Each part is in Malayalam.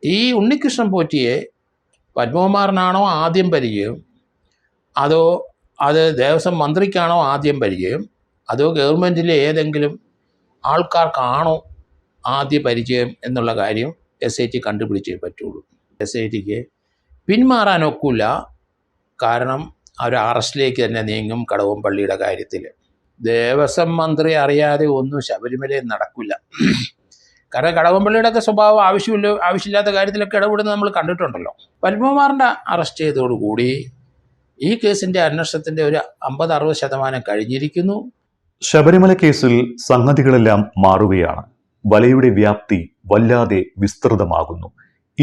ഈ ഉണ്ണികൃഷ്ണൻ പോറ്റിയെ പത്മകുമാറിനാണോ ആദ്യം പരിചയം, അതോ അത് ദേവസ്വം മന്ത്രിക്കാണോ ആദ്യം പരിചയം, അതോ ഗവൺമെൻറ്റിലെ ഏതെങ്കിലും ആൾക്കാർക്കാണോ ആദ്യ പരിചയം എന്നുള്ള കാര്യം SIT കണ്ടുപിടിച്ചേ പറ്റുള്ളൂ. SITക്ക് പിന്മാറാനൊക്കില്ല. കാരണം അവർ അറസ്റ്റിലേക്ക് തന്നെ നീങ്ങും. കടകംപള്ളിയുടെ കാര്യത്തിൽ ദേവസ്വം മന്ത്രി അറിയാതെ ഒന്നും ശബരിമലയിൽ നടക്കില്ല. കാരണം കടകംപള്ളിയുടെയൊക്കെ സ്വഭാവം ആവശ്യമില്ലാത്ത കാര്യത്തിലൊക്കെ ഇടപെടുന്നത് നമ്മൾ കണ്ടിട്ടുണ്ടല്ലോ. പത്മകുമാറിൻ്റെ അറസ്റ്റ് ചെയ്തതോടുകൂടി ഈ കേസിൻ്റെ അന്വേഷണത്തിൻ്റെ ഒരു 50-60% കഴിഞ്ഞിരിക്കുന്നു. ശബരിമല കേസിൽ സംഗതികളെല്ലാം മാറുകയാണ്. വലയുടെ വ്യാപ്തി വല്ലാതെ വിസ്തൃതമാകുന്നു.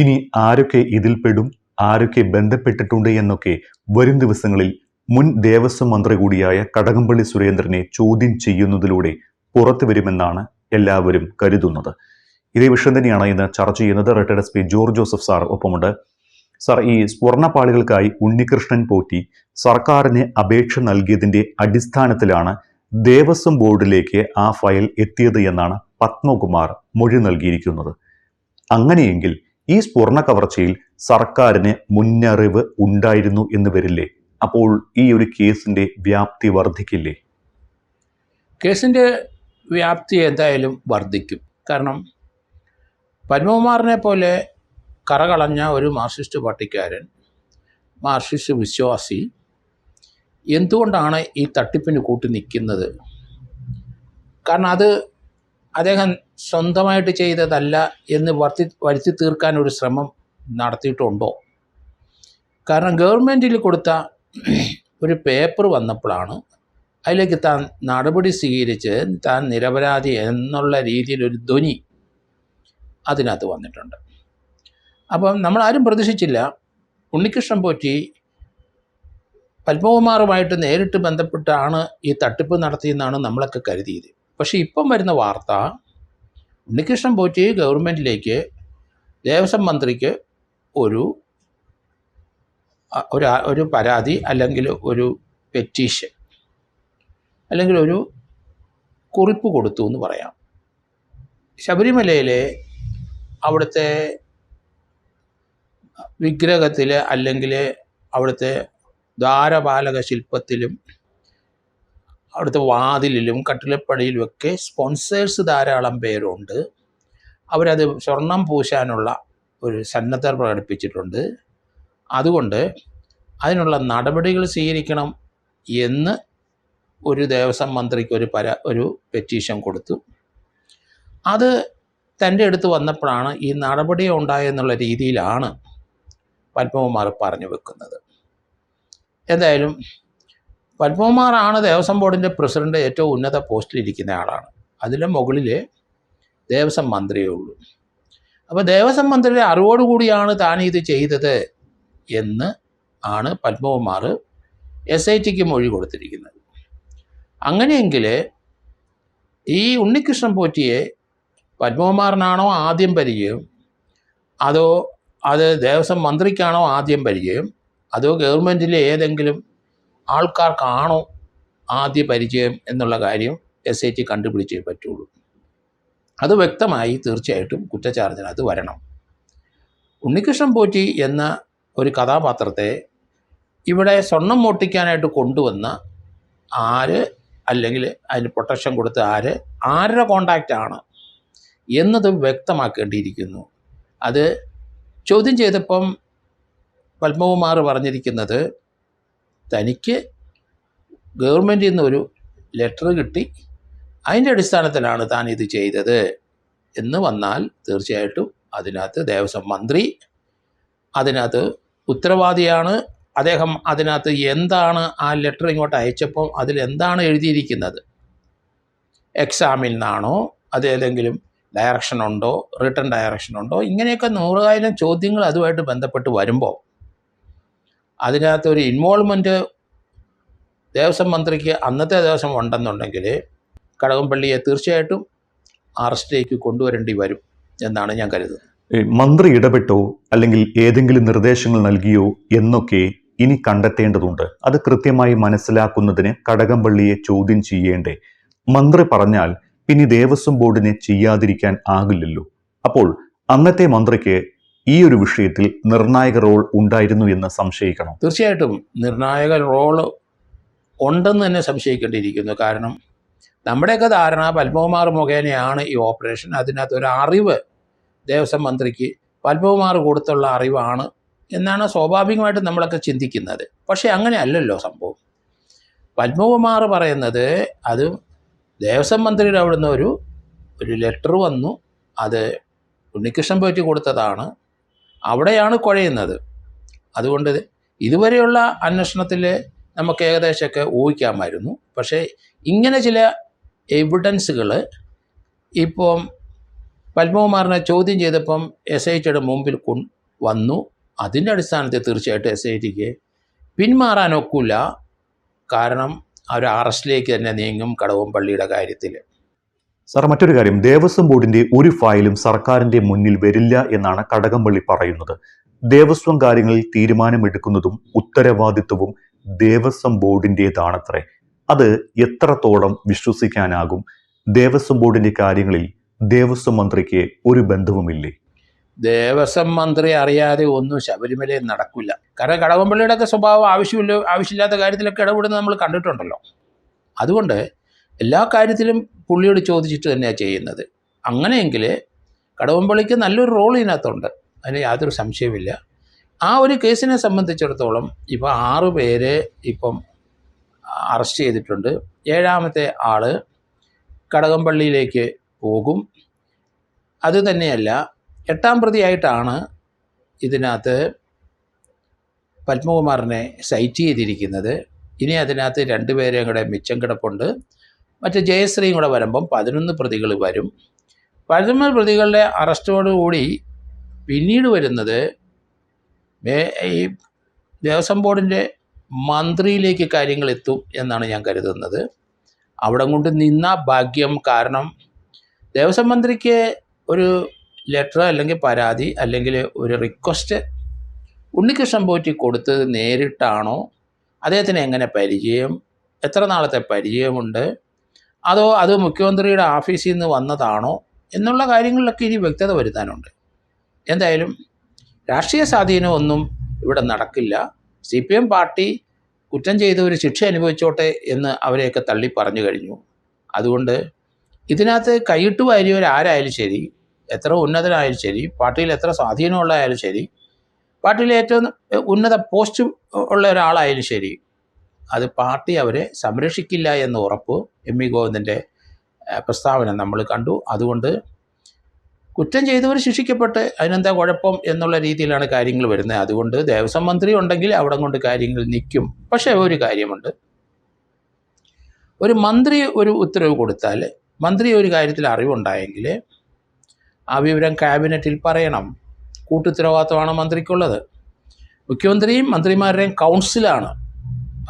ഇനി ആരൊക്കെ ഇതിൽപ്പെടും, ആരൊക്കെ ബന്ധപ്പെട്ടിട്ടുണ്ട് എന്നൊക്കെ വരും ദിവസങ്ങളിൽ മുൻ ദേവസ്വം മന്ത്രി കൂടിയായ കടകംപള്ളി സുരേന്ദ്രനെ ചോദ്യം ചെയ്യുന്നതിലൂടെ പുറത്തു വരുമെന്നാണ് എല്ലാവരും കരുതുന്നത്. ഇതേ വിഷയം തന്നെയാണ് ഇന്ന് ചർച്ച ചെയ്യുന്നത്. Retired SP George Joseph sir ഒപ്പമുണ്ട്. സാർ, ഈ സ്വർണ്ണപ്പാളികൾക്കായി ഉണ്ണികൃഷ്ണൻ പോറ്റി സർക്കാരിന് അപേക്ഷ നൽകിയതിന്റെ അടിസ്ഥാനത്തിലാണ് ദേവസ്വം ബോർഡിലേക്ക് ആ ഫയൽ എത്തിയത് എന്നാണ് പത്മകുമാർ മൊഴി നൽകിയിരിക്കുന്നത്. അങ്ങനെയെങ്കിൽ ഈ സ്വർണ്ണ കവർച്ചയിൽ സർക്കാരിന് മുന്നറിവ് ഉണ്ടായിരുന്നു എന്ന് വരില്ലേ? അപ്പോൾ ഈ ഒരു കേസിന്റെ വ്യാപ്തി വർദ്ധിക്കില്ലേ? കേസിൻ്റെ വ്യാപ്തി എന്തായാലും വർദ്ധിക്കും. കാരണം പത്മകുമാറിനെ പോലെ കറകളഞ്ഞ ഒരു മാർക്സിസ്റ്റ് പാർട്ടിക്കാരൻ, മാർക്സിസ്റ്റ് വിശ്വാസി എന്തുകൊണ്ടാണ് ഈ തട്ടിപ്പിന് കൂട്ടി നിൽക്കുന്നത്? കാരണം അത് അദ്ദേഹം സ്വന്തമായിട്ട് ചെയ്തതല്ല എന്ന് വരുത്തി തീർക്കാൻ ഒരു ശ്രമം നടത്തിയിട്ടുണ്ടോ? കാരണം ഗവൺമെൻറ്റിൽ കൊടുത്ത ഒരു പേപ്പർ വന്നപ്പോഴാണ് അതിലേക്ക് താൻ നടപടി സ്വീകരിച്ച് താൻ നിരപരാധി എന്നുള്ള രീതിയിലൊരു ധ്വനി അതിനകത്ത് വന്നിട്ടുണ്ട്. അപ്പം നമ്മളാരും പ്രതീക്ഷിച്ചില്ല ഉണ്ണികൃഷ്ണൻ പോറ്റി പത്മകുമാറുമായിട്ട് നേരിട്ട് ബന്ധപ്പെട്ടാണ് ഈ തട്ടിപ്പ് നടത്തിയെന്നാണ് നമ്മളൊക്കെ കരുതിയത്. പക്ഷേ ഇപ്പം വരുന്ന വാർത്ത, ഉണ്ണികൃഷ്ണൻ പോറ്റി ഗവൺമെൻറ്റിലേക്ക് ദേവസ്വം മന്ത്രിക്ക് ഒരു പരാതി അല്ലെങ്കിൽ ഒരു പെറ്റീഷൻ അല്ലെങ്കിൽ ഒരു കുറിപ്പ് കൊടുത്തു എന്ന് പറയാം. ശബരിമലയിലെ അവിടുത്തെ വിഗ്രഹത്തിൽ അല്ലെങ്കിൽ അവിടുത്തെ ദ്വാരപാലക ശില്പത്തിലും അവിടുത്തെ വാതിലിലും കട്ടിലപ്പടിയിലുമൊക്കെ സ്പോൺസേഴ്സ് ധാരാളം പേരുണ്ട്. അവരത് സ്വർണം പൂശാനുള്ള ഒരു സന്നദ്ധത പ്രകടിപ്പിച്ചിട്ടുണ്ട്. അതുകൊണ്ട് അതിനുള്ള നടപടികൾ സ്വീകരിക്കണം എന്ന് ഒരു ദേവസ്വം മന്ത്രിക്ക് ഒരു പെറ്റീഷൻ കൊടുത്തു. അത് തൻ്റെ അടുത്ത് വന്നപ്പോഴാണ് ഈ നടപടി ഉണ്ടായെന്നുള്ള രീതിയിലാണ് പത്മകുമാർ പറഞ്ഞു വെക്കുന്നത്. എന്തായാലും പത്മകുമാറാണ് ദേവസ്വം ബോർഡിൻ്റെ പ്രസിഡന്റ്, ഏറ്റവും ഉന്നത പോസ്റ്റിലിരിക്കുന്ന ആളാണ്. അതിൻ്റെ മുകളിൽ ദേവസ്വം മന്ത്രിയേ ഉള്ളൂ. അപ്പോൾ ദേവസ്വം മന്ത്രിയുടെ അറിവോടുകൂടിയാണ് താൻ ഇത് ചെയ്തത് എന്ന് ആണ് പത്മകുമാർ SITക്ക് മൊഴി കൊടുത്തിരിക്കുന്നത്. അങ്ങനെയെങ്കിൽ ഈ ഉണ്ണികൃഷ്ണൻ പോറ്റിയെ പത്മകുമാറിനാണോ ആദ്യം പരിചയം, അതോ അത് ദേവസ്വം മന്ത്രിക്കാണോ ആദ്യം പരിചയം, അതോ ഗവൺമെൻറ്റിലെ ഏതെങ്കിലും ആൾക്കാർക്കാണോ ആദ്യ പരിചയം എന്നുള്ള കാര്യം SIT കണ്ടുപിടിച്ചേ പറ്റുള്ളൂ. അത് വ്യക്തമായി തീർച്ചയായിട്ടും കുറ്റച്ചാർജിനകത്ത് വരണം. ഉണ്ണികൃഷ്ണൻ പോറ്റി എന്ന ഒരു കഥാപാത്രത്തെ ഇവിടെ സ്വർണം മോഷ്ടിക്കാനായിട്ട് കൊണ്ടുവന്ന ആര്, അല്ലെങ്കിൽ അതിന് പ്രൊട്ടക്ഷൻ കൊടുത്ത ആരുടെ കോണ്ടാക്റ്റാണ് എന്നത് വ്യക്തമാക്കേണ്ടിയിരിക്കുന്നു. അത് ചോദ്യം ചെയ്തപ്പം പത്മകുമാർ പറഞ്ഞിരിക്കുന്നത് തനിക്ക് ഗവൺമെൻറ്റിൽ നിന്ന് ഒരു ലെറ്റർ കിട്ടി, അതിൻ്റെ അടിസ്ഥാനത്തിലാണ് താൻ ഇത് ചെയ്തത് എന്ന് വന്നാൽ തീർച്ചയായിട്ടും അതിനകത്ത് ദേവസ്വം മന്ത്രി അതിനകത്ത് ഉത്തരവാദിയാണ്. അദ്ദേഹം അതിനകത്ത് എന്താണ് ആ ലെറ്റർ ഇങ്ങോട്ട് അയച്ചപ്പോൾ അതിലെന്താണ് എഴുതിയിരിക്കുന്നത്, എക്സാമിൽ നിന്നാണോ, അതേതെങ്കിലും ഡയറക്ഷൻ ഉണ്ടോ, റിട്ടേൺ ഡയറക്ഷൻ ഉണ്ടോ, ഇങ്ങനെയൊക്കെ 100,000 ചോദ്യങ്ങൾ അതുമായിട്ട് ബന്ധപ്പെട്ട് വരുമ്പോൾ അതിനകത്തൊരു ഇൻവോൾവ്മെൻറ്റ് ദേവസ്വം മന്ത്രിക്ക് അന്നത്തെ ദിവസം ഉണ്ടെന്നുണ്ടെങ്കിൽ കടകംപള്ളിയെ തീർച്ചയായിട്ടും അറസ്റ്റിലേക്ക് കൊണ്ടുവരേണ്ടി വരും എന്നാണ് ഞാൻ കരുതുന്നത്. മന്ത്രി ഇടപെട്ടോ അല്ലെങ്കിൽ ഏതെങ്കിലും നിർദ്ദേശങ്ങൾ നൽകിയോ എന്നൊക്കെ ഇനി കണ്ടെത്തേണ്ടതുണ്ട്. അത് കൃത്യമായി മനസ്സിലാക്കുന്നതിന് കടകംപള്ളിയെ ചോദ്യം ചെയ്യേണ്ടേ? മന്ത്രി പറഞ്ഞാൽ പിന്നെ ദേവസ്വം ബോർഡിനെ ചെയ്യാതിരിക്കാൻ ആകില്ലല്ലോ. അപ്പോൾ അന്നത്തെ മന്ത്രിക്ക് ഈ ഒരു വിഷയത്തിൽ നിർണായക റോൾ ഉണ്ടായിരുന്നു എന്ന് സംശയിക്കണം? തീർച്ചയായിട്ടും നിർണായക റോള് ഉണ്ടെന്ന് തന്നെ സംശയിക്കേണ്ടിയിരിക്കുന്നു. കാരണം നമ്മുടെയൊക്കെ ധാരണ പത്മകുമാർ മുഖേനയാണ് ഈ ഓപ്പറേഷൻ. അതിനകത്ത് ഒരു അറിവ് ദേവസ്വം മന്ത്രിക്ക് പത്മകുമാർ കൊടുത്തുള്ള അറിവാണ് എന്നാണ് സ്വാഭാവികമായിട്ടും നമ്മളൊക്കെ ചിന്തിക്കുന്നത്. പക്ഷേ അങ്ങനെ അല്ലല്ലോ സംഭവം. പത്മകുമാർ പറയുന്നത് അത് ദേവസ്വം മന്ത്രിയുടെ അവിടുന്ന് ഒരു ലെറ്റർ വന്നു, അത് ഉണ്ണികൃഷ്ണൻ പോറ്റി കൊടുത്തതാണ്, അവിടെയാണ് കുഴയുന്നത്. അതുകൊണ്ട് ഇതുവരെയുള്ള അന്വേഷണത്തിൽ നമുക്ക് ഏകദേശമൊക്കെ ഊഹിക്കാമായിരുന്നു. പക്ഷേ ഇങ്ങനെ ചില എവിഡൻസുകൾ ഇപ്പം പത്മകുമാറിനെ ചോദ്യം ചെയ്തപ്പം SITയുടെ മുമ്പിൽ വന്നു. അതിൻ്റെ അടിസ്ഥാനത്തിൽ തീർച്ചയായിട്ടും SITക്ക് പിന്മാറാനൊക്കില്ല. കാരണം അവർ അറസ്റ്റിലേക്ക് തന്നെ നീങ്ങും കടകംപള്ളിയുടെ കാര്യത്തിൽ. സാർ, മറ്റൊരു കാര്യം, ദേവസ്വം ബോർഡിന്റെ ഒരു ഫയലും സർക്കാരിന്റെ മുന്നിൽ വരില്ല എന്നാണ് കടകംപള്ളി പറയുന്നത്. ദേവസ്വം കാര്യങ്ങളിൽ തീരുമാനമെടുക്കുന്നതും ഉത്തരവാദിത്വവും ദേവസ്വം ബോർഡിൻ്റെതാണത്രേ. അത് എത്രത്തോളം വിശ്വസിക്കാനാകും? ദേവസ്വം ബോർഡിന്റെ കാര്യങ്ങളിൽ ദേവസ്വം മന്ത്രിക്ക് ഒരു ബന്ധവുമില്ലേ? ദേവസ്വം മന്ത്രി അറിയാതെ ഒന്നും ശബരിമലയിൽ നടക്കില്ല. കാരണം കടകംപള്ളിയുടെ ഒക്കെ സ്വഭാവം ആവശ്യമില്ലാത്ത കാര്യത്തിലൊക്കെ ഇടപെടുന്നത് നമ്മൾ കണ്ടിട്ടുണ്ടല്ലോ. അതുകൊണ്ട് എല്ലാ കാര്യത്തിലും പുള്ളിയോട് ചോദിച്ചിട്ട് തന്നെയാണ് ചെയ്യുന്നത്. അങ്ങനെയെങ്കിൽ കടകംപള്ളിക്ക് നല്ലൊരു റോൾ ഇതിനകത്തുണ്ട്, അതിന് യാതൊരു സംശയമില്ല. ആ ഒരു കേസിനെ സംബന്ധിച്ചിടത്തോളം ഇപ്പോൾ 6 പേര് ഇപ്പം അറസ്റ്റ് ചെയ്തിട്ടുണ്ട്. 7ാമത്തെ ആൾ കടകംപള്ളിയിലേക്ക് പോകും. അതുതന്നെയല്ല, 8ാം പ്രതിയായിട്ടാണ് ഇതിനകത്ത് പത്മകുമാറിനെ സൈറ്റ് ചെയ്തിരിക്കുന്നത്. ഇനി അതിനകത്ത് 2 പേരെയും കൂടെ മിച്ചം കിടപ്പുണ്ട്. മറ്റ് ജയശ്രീയും കൂടെ വരുമ്പം 11 പ്രതികൾ വരും. 11 പ്രതികളുടെ അറസ്റ്റോടുകൂടി പിന്നീട് വരുന്നത് ഈ ദേവസ്വം ബോർഡിൻ്റെ മന്ത്രിയിലേക്ക് കാര്യങ്ങൾ എത്തും എന്നാണ് ഞാൻ കരുതുന്നത്. അവിടെ കൊണ്ട് നിന്ന ഭാഗ്യം. കാരണം ദേവസ്വം മന്ത്രിക്ക് ഒരു ലെറ്റർ അല്ലെങ്കിൽ പരാതി അല്ലെങ്കിൽ ഒരു റിക്വസ്റ്റ് ഉണ്ണികൃഷ്ണൻ പോറ്റി കൊടുത്തത് നേരിട്ടാണോ, അദ്ദേഹത്തിന് എങ്ങനെ പരിചയം, എത്ര നാളത്തെ പരിചയമുണ്ട്, അതോ അത് മുഖ്യമന്ത്രിയുടെ ഓഫീസിൽ നിന്ന് വന്നതാണോ എന്നുള്ള കാര്യങ്ങളിലൊക്കെ ഇനി വ്യക്തത വരുത്താനുണ്ട്. എന്തായാലും രാഷ്ട്രീയ സ്വാധീനമൊന്നും ഇവിടെ നടക്കില്ല. CPM പാർട്ടി കുറ്റം ചെയ്ത ഒരു ശിക്ഷ അനുഭവിച്ചോട്ടെ എന്ന് അവരെയൊക്കെ തള്ളി പറഞ്ഞു കഴിഞ്ഞു. അതുകൊണ്ട് ഇതിനകത്ത് കൈയിട്ട് വാരിയവരാരായാലും ശരി, എത്ര ഉന്നതനായാലും ശരി, പാർട്ടിയിൽ എത്ര സ്വാധീനമുള്ളതായാലും ശരി, പാർട്ടിയിലെ ഏറ്റവും ഉന്നത പോസ്റ്റ് ഉള്ള ഒരാളായാലും ശരി, അത് പാർട്ടി അവരെ സംരക്ഷിക്കില്ല എന്ന ഉറപ്പ് MV ഗോവിന്ദൻ്റെ പ്രസ്താവന നമ്മൾ കണ്ടു. അതുകൊണ്ട് കുറ്റം ചെയ്തവർ ശിക്ഷിക്കപ്പെട്ട് അതിനെന്താ കുഴപ്പം എന്നുള്ള രീതിയിലാണ് കാര്യങ്ങൾ വരുന്നത്. അതുകൊണ്ട് ദേവസ്വം മന്ത്രി ഉണ്ടെങ്കിൽ അവിടെ കൊണ്ട് കാര്യങ്ങൾ നിൽക്കും. പക്ഷേ ഒരു കാര്യമുണ്ട്, ഒരു മന്ത്രി ഒരു ഉത്തരവ് കൊടുത്താൽ, മന്ത്രി ഒരു കാര്യത്തിൽ അറിവുണ്ടായെങ്കിൽ ആ വിവരം ക്യാബിനറ്റിൽ പറയണം. കൂട്ടുത്തരവാദിത്തമാണ് മന്ത്രിക്കുള്ളത്. മുഖ്യമന്ത്രിയും മന്ത്രിമാരുടെയും കൗൺസിലാണ്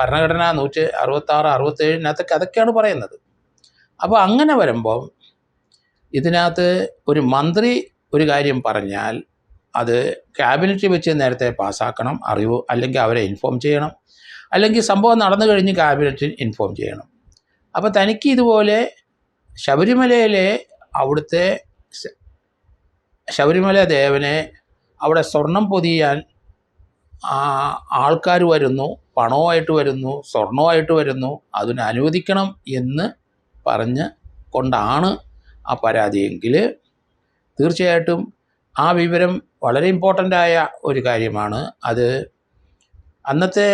ഭരണഘടന 166, 67 അതൊക്കെയാണ് പറയുന്നത്. അപ്പോൾ അങ്ങനെ വരുമ്പോൾ ഇതിനകത്ത് ഒരു മന്ത്രി ഒരു കാര്യം പറഞ്ഞാൽ അത് ക്യാബിനറ്റിൽ വെച്ച് നേരത്തെ പാസ്സാക്കണം, അറിവ്, അല്ലെങ്കിൽ അവരെ ഇൻഫോം ചെയ്യണം, അല്ലെങ്കിൽ സംഭവം നടന്നു കഴിഞ്ഞ് ക്യാബിനറ്റിൽ ഇൻഫോം ചെയ്യണം. അപ്പോൾ തനിക്ക് ഇതുപോലെ ശബരിമലയിലെ അവിടുത്തെ ശബരിമല ദേവനെ അവിടെ സ്വർണം പൊതിയാൻ ആൾക്കാർ വരുന്നു, പണവുമായിട്ട് വരുന്നു, സ്വർണവുമായിട്ട് വരുന്നു, അതിന് അനുവദിക്കണം എന്ന് പറഞ്ഞ് കൊണ്ടാണ് ആ പരാതിയെങ്കിൽ തീർച്ചയായിട്ടും ആ വിവരം വളരെ ഇമ്പോർട്ടൻ്റായ ഒരു കാര്യമാണ്. അത് അന്നത്തെ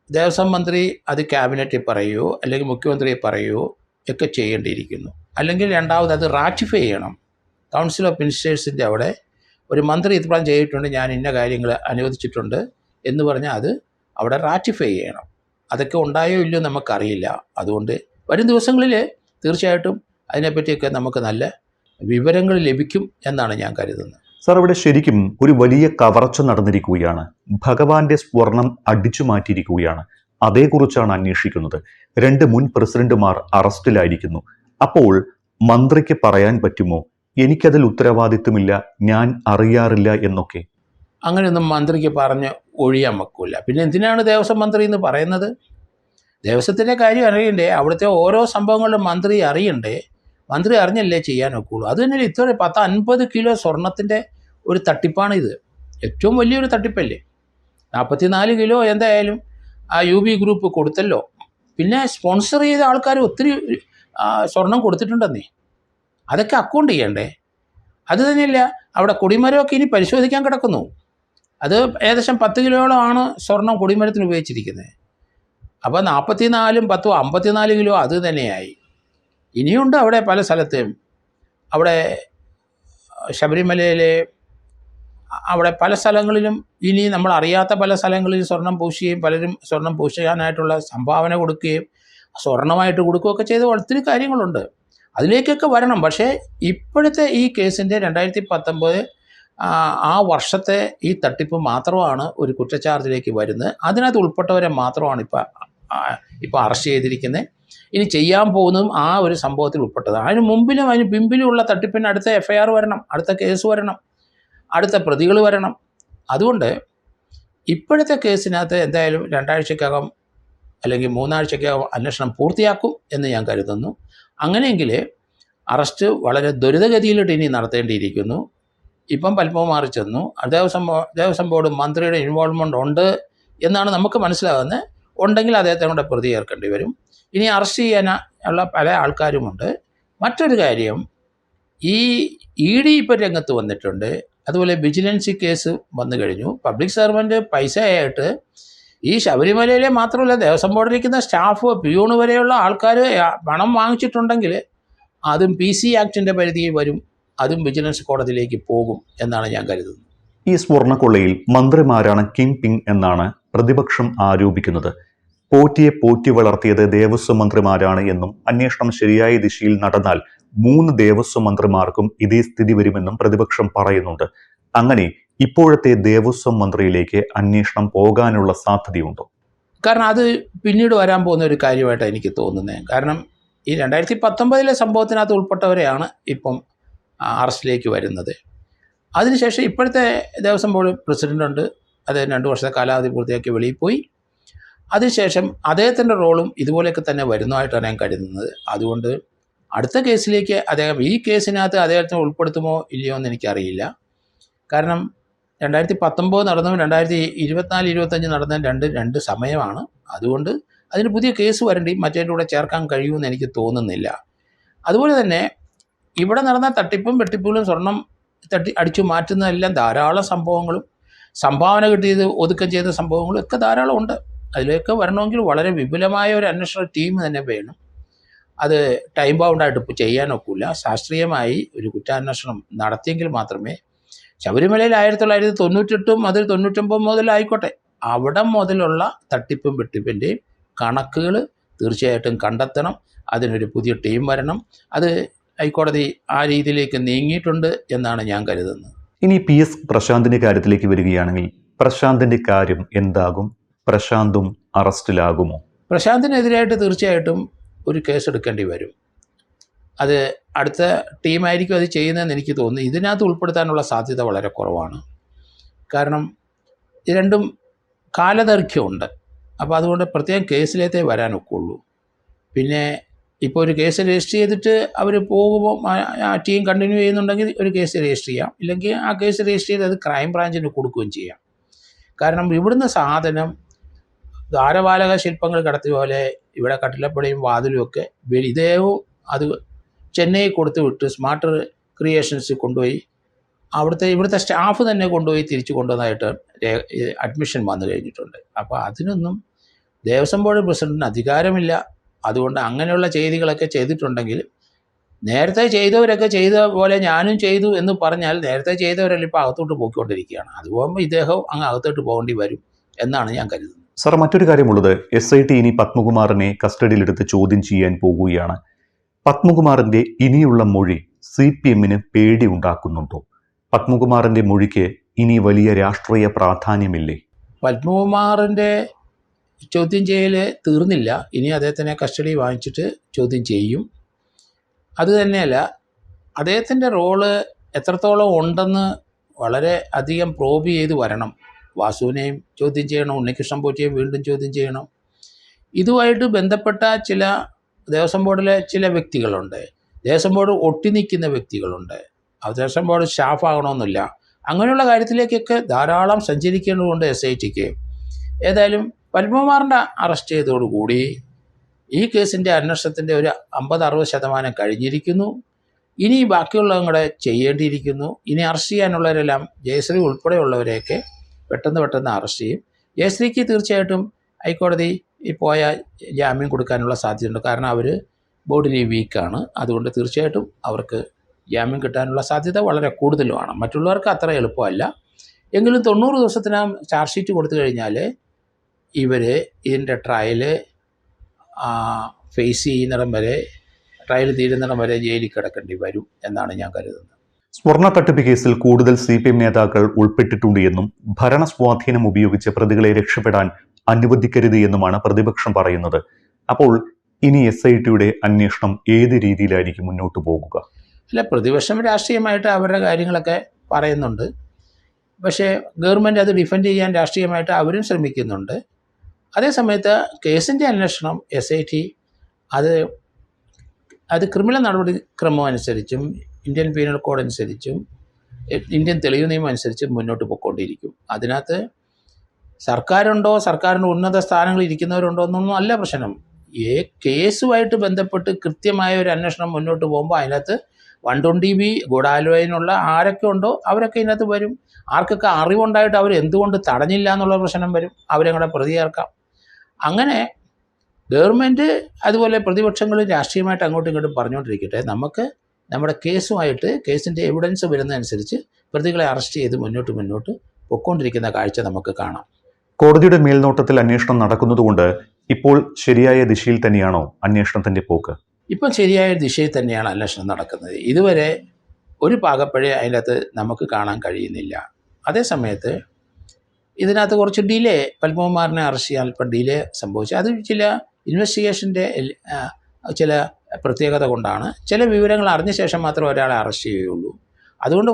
ദേവസ്വം മന്ത്രി അത് ക്യാബിനറ്റിൽ പറയുകയോ അല്ലെങ്കിൽ മുഖ്യമന്ത്രിയെ പറയുകയോ ഒക്കെ ചെയ്യേണ്ടിയിരിക്കുന്നു. അല്ലെങ്കിൽ രണ്ടാമത് അത് റാറ്റിഫൈ ചെയ്യണം. കൗൺസിൽ ഓഫ് മിനിസ്റ്റേഴ്സിൻ്റെ അവിടെ ഒരു മന്ത്രി ഇത്രയും ചെയ്തിട്ടുണ്ട്, ഞാൻ ഇന്ന കാര്യങ്ങൾ അനുവദിച്ചിട്ടുണ്ട് എന്ന് പറഞ്ഞാൽ അത് അവിടെ റാറ്റിഫൈ ചെയ്യണം. അതൊക്കെ ഉണ്ടായോ ഇല്ലയോ നമുക്കറിയില്ല. അതുകൊണ്ട് വരും ദിവസങ്ങളിൽ തീർച്ചയായിട്ടും അതിനെപ്പറ്റിയൊക്കെ നമുക്ക് നല്ല വിവരങ്ങൾ ലഭിക്കും എന്നാണ് ഞാൻ കരുതുന്നത്. സാർ, ഇവിടെ ശരിക്കും ഒരു വലിയ കവർച്ച നടന്നിരിക്കുകയാണ്. ഭഗവാന്റെ സ്വർണം അടിച്ചു മാറ്റിയിരിക്കുകയാണ്. അതേക്കുറിച്ചാണ് അന്വേഷിക്കുന്നത്. 2 മുൻ പ്രസിഡന്റുമാർ അറസ്റ്റിലായിരിക്കുന്നു. അപ്പോൾ മന്ത്രിക്ക് പറയാൻ പറ്റുമോ, എനിക്കതിൽ ഉത്തരവാദിത്വമില്ല, ഞാൻ അറിയാറില്ല എന്നൊക്കെ? അങ്ങനെയൊന്നും മന്ത്രിക്ക് പറഞ്ഞ് ഒഴിയാൻ വെക്കില്ല. പിന്നെ എന്തിനാണ് ദേവസ്വം മന്ത്രി എന്ന് പറയുന്നത്? ദേവസ്വത്തിൻ്റെ കാര്യം അറിയണ്ടേ? അവിടുത്തെ ഓരോ സംഭവങ്ങളും മന്ത്രി അറിയണ്ടേ? മന്ത്രി അറിഞ്ഞല്ലേ ചെയ്യാൻ ഒക്കുള്ളൂ. അത് തന്നെ ഇത്ര 50 കിലോ സ്വർണത്തിൻ്റെ ഒരു തട്ടിപ്പാണിത്. ഏറ്റവും വലിയൊരു തട്ടിപ്പല്ലേ. 44 കിലോ എന്തായാലും ആ UB ഗ്രൂപ്പ് കൊടുത്തല്ലോ. പിന്നെ സ്പോൺസർ ചെയ്ത ആൾക്കാർ ഒത്തിരി സ്വർണം കൊടുത്തിട്ടുണ്ടെന്നേ. അതൊക്കെ അക്കൗണ്ട് ചെയ്യണ്ടേ? അത് തന്നെയല്ല, അവിടെ കൊടിമരമൊക്കെ ഇനി പരിശോധിക്കാൻ കിടക്കുന്നു. അത് ഏകദേശം 10 കിലോയോളമാണ് സ്വർണം കൊടിമരത്തിന് ഉപയോഗിച്ചിരിക്കുന്നത്. അപ്പോൾ 44ഉം 10ഉം 54 കിലോ അത് തന്നെയായി. ഇനിയുണ്ട് അവിടെ പല സ്ഥലത്തും. അവിടെ ശബരിമലയിലെ അവിടെ പല സ്ഥലങ്ങളിലും ഇനി നമ്മൾ അറിയാത്ത പല സ്ഥലങ്ങളിൽ സ്വർണം പൂശുകയും പലരും സ്വർണം പൂശാനായിട്ടുള്ള സംഭാവന കൊടുക്കുകയും സ്വർണമായിട്ട് കൊടുക്കുകയൊക്കെ ചെയ്ത ഒത്തിരി കാര്യങ്ങളുണ്ട്. അതിലേക്കൊക്കെ വരണം. പക്ഷേ ഇപ്പോഴത്തെ ഈ കേസിൻ്റെ 2019 ആ വർഷത്തെ ഈ തട്ടിപ്പ് മാത്രമാണ് ഒരു കുറ്റച്ചാർജിലേക്ക് വരുന്നത്. അതിനകത്ത് ഉൾപ്പെട്ടവരെ മാത്രമാണ് ഇപ്പോൾ അറസ്റ്റ് ചെയ്തിരിക്കുന്നത്. ഇനി ചെയ്യാൻ പോകുന്നതും ആ ഒരു സംഭവത്തിൽ ഉൾപ്പെട്ടത്. അതിന് മുമ്പിലും അതിന് പിമ്പിലുമുള്ള തട്ടിപ്പിന് അടുത്ത FIR വരണം, അടുത്ത കേസ് വരണം, അടുത്ത പ്രതികൾ വരണം. അതുകൊണ്ട് ഇപ്പോഴത്തെ കേസിനകത്ത് എന്തായാലും 2 ആഴ്ചക്കകം അല്ലെങ്കിൽ 3 ആഴ്ചക്കകം അന്വേഷണം പൂർത്തിയാക്കും എന്ന് ഞാൻ കരുതുന്നു. അങ്ങനെയെങ്കിൽ അറസ്റ്റ് വളരെ ത്വരിതഗതിയിലിട്ട് ഇനി നടത്തേണ്ടിയിരിക്കുന്നു. ഇപ്പം പത്മകുമാർ ചെന്നു, ദേവസ്വം ബോർഡ് മന്ത്രിയുടെ ഇൻവോൾവ്മെൻ്റ് ഉണ്ട് എന്നാണ് നമുക്ക് മനസ്സിലാകുന്നത്. ഉണ്ടെങ്കിൽ അദ്ദേഹത്തെ കൊണ്ട് പ്രതി ചേർക്കേണ്ടി വരും. ഇനി അറസ്റ്റ് ചെയ്യാനുള്ള പല ആൾക്കാരുമുണ്ട്. മറ്റൊരു കാര്യം, ഈ ED ഇപ്പോൾ രംഗത്ത് വന്നിട്ടുണ്ട്. അതുപോലെ വിജിലൻസി കേസ് വന്നു കഴിഞ്ഞു. പബ്ലിക് സർവൻറ്റ് പൈസയായിട്ട് ഈ ശബരിമലയിലെ മാത്രമല്ല ദേവസ്വം ബോർഡിലിരിക്കുന്ന സ്റ്റാഫ്, പിയൂണ് വരെയുള്ള ആൾക്കാർ പണം വാങ്ങിച്ചിട്ടുണ്ടെങ്കിൽ അതും PC ആക്ടിൻ്റെ പരിധിയിൽ വരും. അതും വിജിലൻസ് കോടതിയിലേക്ക് പോകും എന്നാണ് ഞാൻ കരുതുന്നത്. ഈ സ്വർണ്ണക്കൊള്ളയിൽ മന്ത്രിമാരാണ് കിങ് പിങ് എന്നാണ് പ്രതിപക്ഷം ആരോപിക്കുന്നത്. പോറ്റിയെ പോറ്റി വളർത്തിയത് ദേവസ്വം മന്ത്രിമാരാണ് എന്നും അന്വേഷണം ശരിയായ ദിശയിൽ നടന്നാൽ 3 ദേവസ്വം മന്ത്രിമാർക്കും ഇതേ സ്ഥിതി വരുമെന്നും പ്രതിപക്ഷം പറയുന്നുണ്ട്. അങ്ങനെ ഇപ്പോഴത്തെ ദേവസ്വം മന്ത്രിയിലേക്ക് അന്വേഷണം പോകാനുള്ള സാധ്യതയുണ്ടോ? കാരണം അത് പിന്നീട് വരാൻ പോകുന്ന ഒരു കാര്യമായിട്ടാണ് എനിക്ക് തോന്നുന്നത്. കാരണം ഈ 2019 സംഭവത്തിനകത്ത് ഉൾപ്പെട്ടവരെയാണ് ഇപ്പം അറസ്റ്റിലേക്ക് വരുന്നത്. അതിനുശേഷം ഇപ്പോഴത്തെ ദേവസ്വം ബോർഡ് പ്രസിഡൻ്റുണ്ട്, അദ്ദേഹം 2 വർഷത്തെ കാലാവധി പൂർത്തിയാക്കി വെളിയിൽ പോയി. അതിനുശേഷം അദ്ദേഹത്തിൻ്റെ റോളും ഇതുപോലെയൊക്കെ തന്നെ വരുന്നതായിട്ടാണ് ഞാൻ കരുതുന്നത്. അതുകൊണ്ട് അടുത്ത കേസിലേക്ക് അദ്ദേഹം, ഈ കേസിനകത്ത് അദ്ദേഹത്തെ ഉൾപ്പെടുത്തുമോ ഇല്ലയോ എന്ന് എനിക്കറിയില്ല. കാരണം 2019 നടന്നതും 2024-25 നടന്ന രണ്ട് സമയമാണ്. അതുകൊണ്ട് അതിന് പുതിയ കേസ് വരേണ്ടി മറ്റേൻ്റെ കൂടെ ചേർക്കാൻ കഴിയുമെന്ന് എനിക്ക് തോന്നുന്നില്ല. അതുപോലെ തന്നെ ഇവിടെ നടന്ന തട്ടിപ്പും വെട്ടിപ്പുകളും സ്വർണം അടിച്ചു മാറ്റുന്നതെല്ലാം ധാരാളം സംഭവങ്ങളും സംഭാവന കിട്ടിയത് ഒതുക്കം ചെയ്ത സംഭവങ്ങളും ഒക്കെ ധാരാളം ഉണ്ട്. അതിലേക്ക് വരണമെങ്കിൽ വളരെ വിപുലമായ ഒരു അന്വേഷണ ടീം തന്നെ വേണം. അത് ടൈം ബൗണ്ടായിട്ട് ചെയ്യാനൊക്കില്ല. ശാസ്ത്രീയമായി ഒരു കുറ്റാന്വേഷണം നടത്തിയെങ്കിൽ മാത്രമേ ശബരിമലയിൽ 1998 മുതൽ 99 മുതലായിക്കോട്ടെ അവിടെ മുതലുള്ള തട്ടിപ്പും വെട്ടിപ്പിൻ്റെയും കണക്കുകൾ തീർച്ചയായിട്ടും കണ്ടെത്തണം. അതിനൊരു പുതിയ ടീം വരണം. അത് ഹൈക്കോടതി ആ രീതിയിലേക്ക് നീങ്ങിയിട്ടുണ്ട് എന്നാണ് ഞാൻ കരുതുന്നത്. ഇനി PS പ്രശാന്തിന്റെ കാര്യത്തിലേക്ക് വരികയാണെങ്കിൽ പ്രശാന്തിന്റെ കാര്യം എന്താകും? പ്രശാന്തും അറസ്റ്റിലാകുമോ? പ്രശാന്തിനെതിരായിട്ട് തീർച്ചയായിട്ടും ഒരു കേസ് എടുക്കേണ്ടി വരും. അത് അടുത്ത ടീമായിരിക്കും അത് ചെയ്യുന്നതെന്ന് എനിക്ക് തോന്നുന്നു. ഇതിനകത്ത് ഉൾപ്പെടുത്താനുള്ള സാധ്യത വളരെ കുറവാണ്. കാരണം ഇത് രണ്ടും കാലദൈർഘ്യമുണ്ട്. അപ്പോൾ അതുകൊണ്ട് പ്രത്യേകം കേസിലേത്തേ വരാനൊക്കുള്ളൂ. പിന്നെ ഇപ്പോൾ ഒരു കേസ് രജിസ്റ്റർ ചെയ്തിട്ട് അവർ പോകുമ്പോൾ ആ ടീം കണ്ടിന്യൂ ചെയ്യുന്നുണ്ടെങ്കിൽ ഒരു കേസ് രജിസ്റ്റർ ചെയ്യാം. ഇല്ലെങ്കിൽ ആ കേസ് രജിസ്റ്റർ ചെയ്ത് അത് ക്രൈം ബ്രാഞ്ചിന് കൊടുക്കുകയും ചെയ്യാം. കാരണം ഇവിടുന്ന് സാധനം ദ്വാരപാലക ശില്പങ്ങൾ കടത്തിയ പോലെ ഇവിടെ കട്ടിലപ്പടിയും വാതിലും ഒക്കെ ഇദ്ദേഹവും അത് ചെന്നൈ കൊടുത്തു വിട്ട് സ്മാർട്ട് ക്രിയേഷൻസ് കൊണ്ടുപോയി ഇവിടുത്തെ സ്റ്റാഫ് തന്നെ കൊണ്ടുപോയി തിരിച്ചു കൊണ്ടുവന്നതായിട്ട് അഡ്മിഷൻ വന്നു കഴിഞ്ഞിട്ടുണ്ട്. അപ്പോൾ അതിനൊന്നും ദേവസ്വം ബോർഡ് പ്രസിഡന്റിന് അധികാരമില്ല. അതുകൊണ്ട് അങ്ങനെയുള്ള ചെയ്തികളൊക്കെ ചെയ്തിട്ടുണ്ടെങ്കിൽ നേരത്തെ ചെയ്തവരൊക്കെ ചെയ്ത പോലെ ഞാനും ചെയ്തു എന്ന് പറഞ്ഞാൽ നേരത്തെ ചെയ്തവരെല്ലാം ഇപ്പോൾ അകത്തോട്ട് പോയിക്കൊണ്ടിരിക്കുകയാണ്. അതുപോകുമ്പോൾ ഇദ്ദേഹം അങ്ങ് അകത്തോട്ട് പോകേണ്ടി വരും എന്നാണ് ഞാൻ കരുതുന്നത്. സർ, മറ്റൊരു കാര്യമുള്ളത്, SIT ഇനി പത്മകുമാറിനെ കസ്റ്റഡിയിലെടുത്ത് ചോദ്യം ചെയ്യാൻ പോകുകയാണ്. പത്മകുമാറിന്റെ ഇനിയുള്ള മൊഴി CPM-ന് പേടി ഉണ്ടാക്കുന്നുണ്ടോ? പത്മകുമാറിന്റെ മൊഴിക്ക് ഇനി വലിയ രാഷ്ട്രീയ പ്രാധാന്യമില്ലേ? പത്മകുമാറിൻ്റെ ചോദ്യം ചെയ്യൽ തീർന്നില്ല. ഇനി അദ്ദേഹത്തിനെ കസ്റ്റഡി വാങ്ങിച്ചിട്ട് ചോദ്യം ചെയ്യും. അതുതന്നെയല്ല, അദ്ദേഹത്തിൻ്റെ റോള് എത്രത്തോളം ഉണ്ടെന്ന് വളരെ അധികം പ്രോബ് ചെയ്ത് വരണം. വാസുവിനെയും ചോദ്യം ചെയ്യണം, ഉണ്ണികൃഷ്ണൻ പോറ്റിയെയും വീണ്ടും ചോദ്യം ചെയ്യണം. ഇതുമായിട്ട് ബന്ധപ്പെട്ട ചില ദേവസ്വം ബോർഡിലെ ചില വ്യക്തികളുണ്ട്. ദേവസ്വം ബോർഡ് ഒട്ടി നിൽക്കുന്ന വ്യക്തികളുണ്ട്. ദേവസ്വം ബോർഡ് സ്റ്റാഫ് ആകണമെന്നില്ല. അങ്ങനെയുള്ള കാര്യത്തിലേക്കൊക്കെ ധാരാളം സഞ്ചരിക്കേണ്ടതുകൊണ്ട് SITക്ക്. ഏതായാലും പത്മകുമാറിൻ്റെ അറസ്റ്റ് ചെയ്തതോടുകൂടി ഈ കേസിൻ്റെ അന്വേഷണത്തിൻ്റെ ഒരു 50-60% കഴിഞ്ഞിരിക്കുന്നു. ഇനി ബാക്കിയുള്ളവരും കൂടെ ചെയ്യേണ്ടിയിരിക്കുന്നു. ഇനി അറസ്റ്റ് ചെയ്യാനുള്ളവരെല്ലാം ജയശ്രീ ഉൾപ്പെടെയുള്ളവരെയൊക്കെ പെട്ടെന്ന് അറസ്റ്റ് ചെയ്യും. ജയശ്രീക്ക് തീർച്ചയായിട്ടും ഹൈക്കോടതി പോയ ജാമ്യം കൊടുക്കാനുള്ള സാധ്യതയുണ്ട്. കാരണം അവർ ബോഡിലി വീക്കാണ്. അതുകൊണ്ട് തീർച്ചയായിട്ടും അവർക്ക് ജാമ്യം കിട്ടാനുള്ള സാധ്യത വളരെ കൂടുതലുമാണ്. മറ്റുള്ളവർക്ക് അത്ര എളുപ്പമല്ല. എങ്കിലും 90 ദിവസത്തിനകം ചാർജ് ഷീറ്റ് കൊടുത്തു കഴിഞ്ഞാൽ ഇവർ ഇതിൻ്റെ ട്രയല് ഫേസ് ചെയ്യുന്നിടം വരെ, ട്രയൽ തീരുന്നിടം വരെ ജയിലിൽ കിടക്കേണ്ടി വരും എന്നാണ് ഞാൻ കരുതുന്നത്. സ്വർണ്ണ തട്ടിപ്പ് കേസിൽ കൂടുതൽ CPM നേതാക്കൾ ഉൾപ്പെട്ടിട്ടുണ്ട് എന്നും ഭരണ സ്വാധീനം ഉപയോഗിച്ച് പ്രതികളെ രക്ഷപ്പെടാൻ അനുവദിക്കരുത് എന്നുമാണ് പ്രതിപക്ഷം പറയുന്നത്. അപ്പോൾ ഇനി SITയുടെ അന്വേഷണം ഏത് രീതിയിലായിരിക്കും മുന്നോട്ട് പോകുക? അല്ല, പ്രതിപക്ഷം രാഷ്ട്രീയമായിട്ട് അവരുടെ കാര്യങ്ങളൊക്കെ പറയുന്നുണ്ട്. പക്ഷേ ഗവൺമെൻറ് അത് ഡിഫെൻഡ് ചെയ്യാൻ രാഷ്ട്രീയമായിട്ട് അവരും ശ്രമിക്കുന്നുണ്ട്. അതേസമയത്ത് കേസിൻ്റെ അന്വേഷണം SIT അത് ക്രിമിനൽ നടപടിക്രമം അനുസരിച്ചും ഇന്ത്യൻ പീനൽ കോഡ് അനുസരിച്ചും ഇന്ത്യൻ തെളിവ് നിയമം അനുസരിച്ചും മുന്നോട്ട് പോയിക്കൊണ്ടിരിക്കും. അതിനകത്ത് സർക്കാരുണ്ടോ, സർക്കാരിൻ്റെ ഉന്നത സ്ഥാനങ്ങളിൽ ഇരിക്കുന്നവരുണ്ടോ എന്നൊന്നും അല്ല പ്രശ്നം. കേസുമായിട്ട് ബന്ധപ്പെട്ട് കൃത്യമായ ഒരു അന്വേഷണം മുന്നോട്ട് പോകുമ്പോൾ അതിനകത്ത് 120B ഗൂഢാലോചനയുള്ള ആരൊക്കെ ഉണ്ടോ അവരൊക്കെ ഇതിനകത്ത് വരും. ആർക്കൊക്കെ അറിവുണ്ടായിട്ട് അവർ എന്തുകൊണ്ട് തടഞ്ഞില്ല എന്നുള്ള പ്രശ്നം വരും. അവരെ കൂടെ പ്രതി ചേർക്കാം. അങ്ങനെ ഗവൺമെൻറ് അതുപോലെ പ്രതിപക്ഷങ്ങൾ രാഷ്ട്രീയമായിട്ട് അങ്ങോട്ടും ഇങ്ങോട്ടും പറഞ്ഞുകൊണ്ടിരിക്കട്ടെ. നമുക്ക് നമ്മുടെ കേസിൻ്റെ എവിഡൻസ് വരുന്നതനുസരിച്ച് പ്രതികളെ അറസ്റ്റ് ചെയ്ത് മുന്നോട്ട് പൊയ്ക്കൊണ്ടിരിക്കുന്ന കാഴ്ച നമുക്ക് കാണാം. കോടതിയുടെ മേൽനോട്ടത്തിൽ അന്വേഷണം നടക്കുന്നതുകൊണ്ട് ഇപ്പോൾ ശരിയായ ദിശയിൽ തന്നെയാണോ അന്വേഷണത്തിന്റെ പോക്ക്? ഇപ്പം ശരിയായ ദിശയിൽ തന്നെയാണ് അന്വേഷണം നടക്കുന്നത്. ഇതുവരെ ഒരു പാകപ്പഴേ അതിനകത്ത് നമുക്ക് കാണാൻ കഴിയുന്നില്ല. അതേസമയത്ത് ഇതിനകത്ത് കുറച്ച് ഡിലേ, പത്മകുമാറിനെ അറസ്റ്റ് ചെയ്യാൻ അല്പം ഡിലേ സംഭവിച്ചു. അത് ചില ഇൻവെസ്റ്റിഗേഷൻ്റെ ചില പ്രത്യേകത കൊണ്ടാണ്. ചില വിവരങ്ങൾ അറിഞ്ഞ ശേഷം മാത്രമേ ഒരാളെ അറസ്റ്റ് ചെയ്യുകയുള്ളൂ. അതുകൊണ്ട്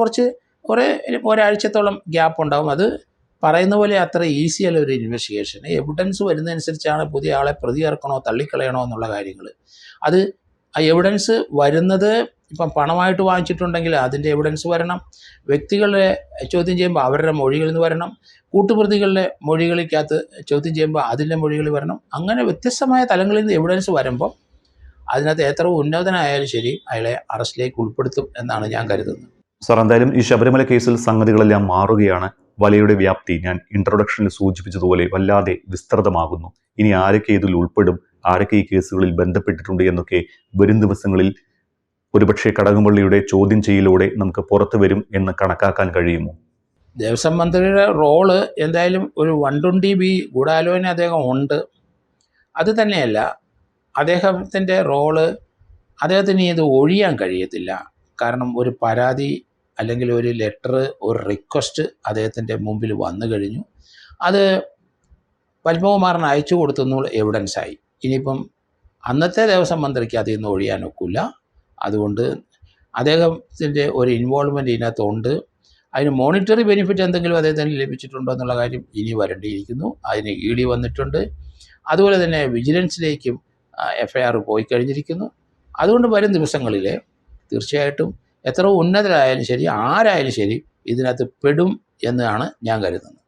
ഒരാഴ്ചത്തോളം ഗ്യാപ്പ് ഉണ്ടാകും. അത് പറയുന്ന പോലെ അത്ര ഈസി അല്ല ഒരു ഇൻവെസ്റ്റിഗേഷൻ. എവിഡൻസ് വരുന്നതനുസരിച്ചാണ് പുതിയ ആളെ പ്രതി ചേർക്കണോ തള്ളിക്കളയണോ എന്നുള്ള കാര്യങ്ങൾ. അത് ആ എവിഡൻസ് വരുന്നത് ഇപ്പം പണമായിട്ട് വാങ്ങിച്ചിട്ടുണ്ടെങ്കിൽ അതിൻ്റെ എവിഡൻസ് വരണം. വ്യക്തികളെ ചോദ്യം ചെയ്യുമ്പോൾ അവരുടെ മൊഴികളിൽ നിന്ന് വരണം. കൂട്ടുപ്രതികളുടെ മൊഴികൾക്കകത്ത് ചോദ്യം ചെയ്യുമ്പോൾ അതിൻ്റെ മൊഴികൾ വരണം. അങ്ങനെ വ്യത്യസ്തമായ തലങ്ങളിൽ നിന്ന് എവിഡൻസ് വരുമ്പോൾ അതിനകത്ത് എത്ര ഉന്നതനായാലും ശരി അയാളെ അറസ്റ്റിലേക്ക് ഉൾപ്പെടുത്തും എന്നാണ് ഞാൻ കരുതുന്നത്. സാർ, എന്തായാലും ഈ ശബരിമല കേസിൽ സംഗതികളെല്ലാം മാറുകയാണ്. വലയുടെ വ്യാപ്തി ഞാൻ ഇൻട്രൊഡക്ഷനിൽ സൂചിപ്പിച്ചതുപോലെ വല്ലാതെ വിസ്തൃതമാകുന്നു. ഇനി ആരൊക്കെ ഇതിൽ ഉൾപ്പെടും, ആരൊക്കെ ഈ കേസുകളിൽ ബന്ധപ്പെട്ടിട്ടുണ്ട് എന്നൊക്കെ വരും ദിവസങ്ങളിൽ ഒരുപക്ഷെ കടകംപള്ളിയുടെ ചോദ്യം ചെയ്യലോടെ നമുക്ക് പുറത്തു വരും എന്ന് കണക്കാക്കാൻ കഴിയുമോ? ദേവസ്വം മന്ത്രിയുടെ റോള് എന്തായാലും ഒരു 120B ഗൂഢാലോചന അദ്ദേഹം ഉണ്ട്. അത് തന്നെയല്ല, അദ്ദേഹത്തിൻ്റെ റോള് അദ്ദേഹത്തിന് ഇത് ഒഴിയാൻ കഴിയത്തില്ല. കാരണം ഒരു പരാതി അല്ലെങ്കിൽ ഒരു ലെറ്റർ, ഒരു റിക്വസ്റ്റ് അദ്ദേഹത്തിൻ്റെ മുമ്പിൽ വന്നു കഴിഞ്ഞു. അത് പത്മകുമാറിന് അയച്ചു കൊടുത്തെന്നുള്ള എവിഡൻസായി. ഇനിയിപ്പം അന്നത്തെ ദേവസ്വം മന്ത്രിക്ക് അതിൽ നിന്ന് ഒഴിയാൻ ഒക്കില്ല. അതുകൊണ്ട് അദ്ദേഹത്തിൻ്റെ ഒരു ഇൻവോൾവ്മെൻറ്റ് ഇതിനകത്തുണ്ട്. അതിന് മോണിറ്ററി ബെനിഫിറ്റ് എന്തെങ്കിലും അദ്ദേഹത്തിന് ലഭിച്ചിട്ടുണ്ടോ എന്നുള്ള കാര്യം ഇനി വരേണ്ടിയിരിക്കുന്നു. അതിന് ED വന്നിട്ടുണ്ട്. അതുപോലെ തന്നെ വിജിലൻസിലേക്കും FIR പോയി കഴിഞ്ഞിരിക്കുന്നു. അതുകൊണ്ട് വരും ദിവസങ്ങളിൽ തീർച്ചയായിട്ടും എത്ര ഉന്നതരായാലും ശരി, ആരായാലും ശരി ഇതിനകത്ത് പെടും എന്നാണ് ഞാൻ കരുതുന്നത്.